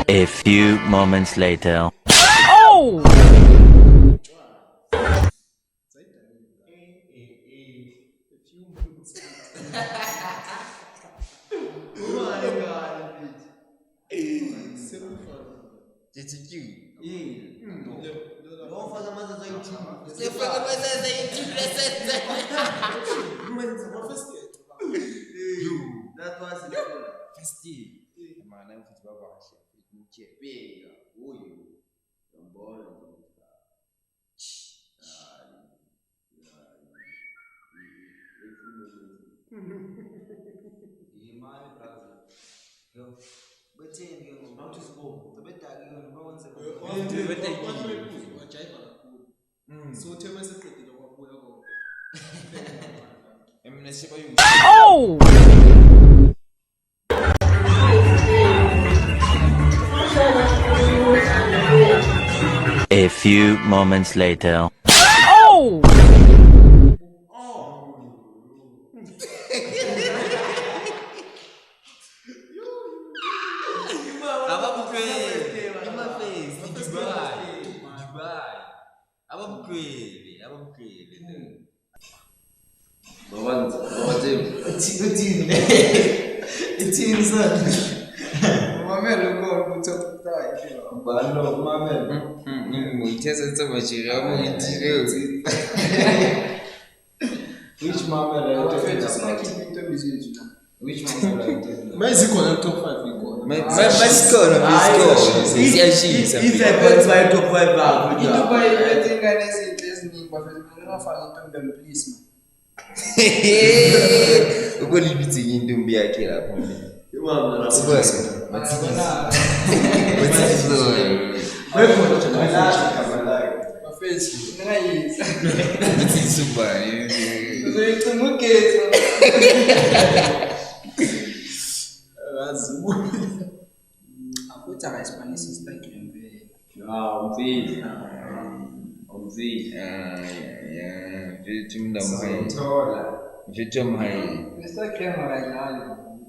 A few moments later. Oh! That was the first year. Man, I'm for Baba. Big, who you? I'm born. My brother. But how to smoke? The better you know, once So tell me something about Oh! A few moments later. Oh! Which mama are you talking about? Which mama are you talking about? Mas iko na top 5 iko. Mas kono if I put my top 5 back, Itu boy betting ngane sintesi ni kwa Facebook ngafaka intombi please man. ubolibithi intombi yakhe lapho Imama na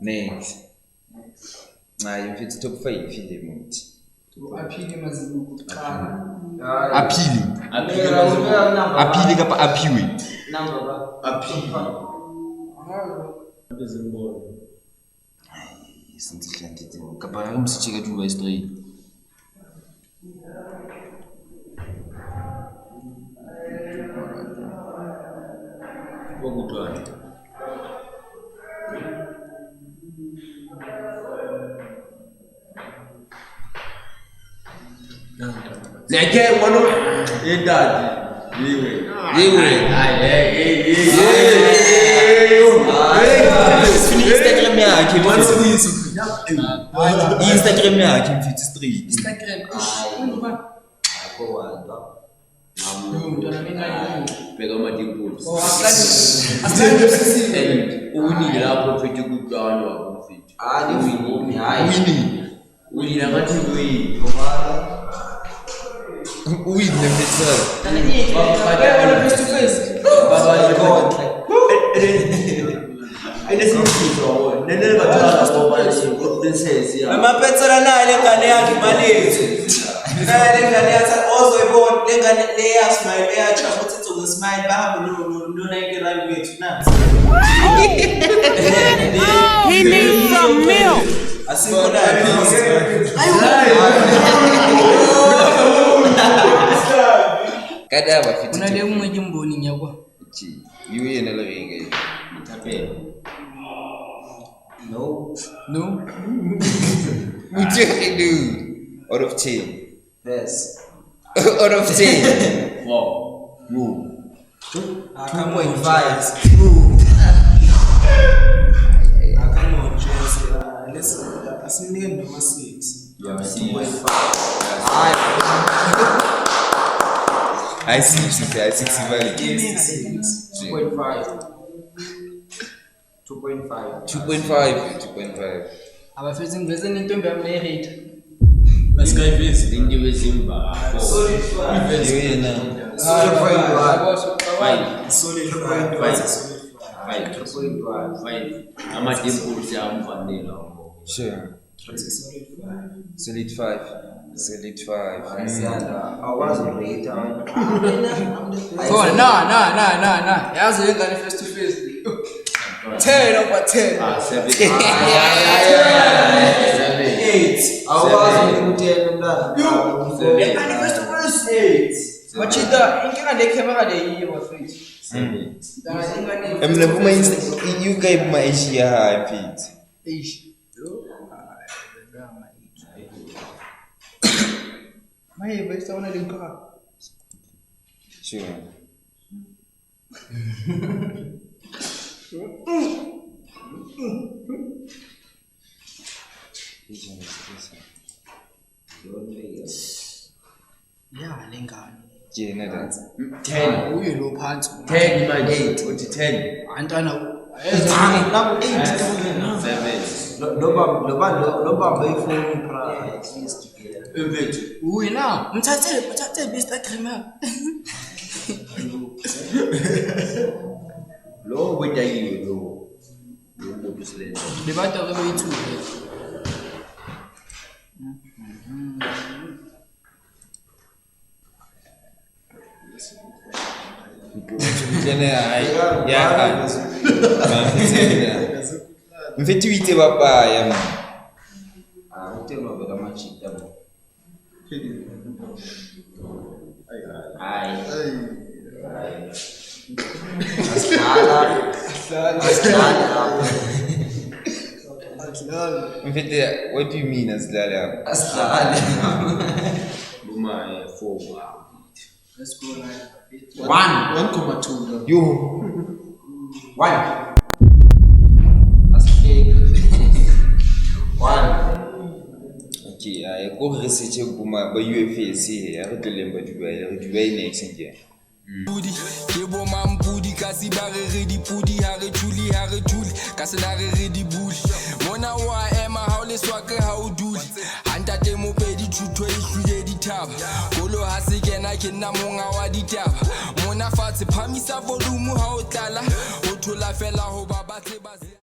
next. You fit top 5 in the movie. Apili mazibuko. Apili kapa apiwe. Since kapa umsicheka tu by story. Neke wano edadi. Instagram yakhe Instagram yakhe mfit street. Instagram uba Pega uma dimples. Uni lapho phethe kugana wabufiti. Uni namathi uyi. Win the mixer. face to face. Baba God. Nene bathala ngoba princess ya. Amaphetsela naye lengane yakhe malethi. Naye lengane yathi ozoyibona lengane leya smile eyacha futhi izoku smile bahamba no nake run wethu na. He needs some milk. Asibona kada bafiti. Kuna leo mwe jimboni nyakwa. Chi. Yuye na lenge. Tapela. No. What do you do? Out of 10. Yes. Out of 10. 4. 2.5. Come on, Chelsea. Let's asinike noma 6. Yeah, 2.5. I see valid. 2.5. Abafethu ngiveze intombi yami lerate. Basikayivezi into wezimba. Solid 5. Solid 5. Ama dimples yamfanela. Sure. Solid 5. Awazi ukurate abantu. So nah. Yazi ingane face to face. 10 over 10. 8. Awazi ukutela umntana. Ingane face to face 8. Machida inkinga le-camera le yiyo bafethu. Mina vuma UK vuma Asia high mfethu. Eish. Maye bayisawona lenka. Sure. Ya lengane. Jena dance. 10. Uye lo phansi. 10 manje. Uthi 10. Antana Naku 8. 7. Lobamba ifoni price list together. Mfethu. uye na mthathe Instagram yakho. Lo wedayiwe lo. Lo muntu silenza. Lebantu ke bayithuke. Jena ya. Mfethu itse bapaya man. Utema vela machita bo. Mfethu, what do you mean asilala? Buma 4. Let's go now. 1.2. Yo. 1. Asifike. 1. Okay, go research buma ba UFC ya re tlolemba Dubai next year. Pudi, ke bo mampudi kasi ba re di pudi ha re thuli ka se na re di buli mona wa ema ha o le swake ha o duli hanta te mo pedi thuto e hlile di thaba golo ha se kena ke nna monga wa ditaba mona fatshe phamisa volume ha o tlala o thola fela ho ba batle ba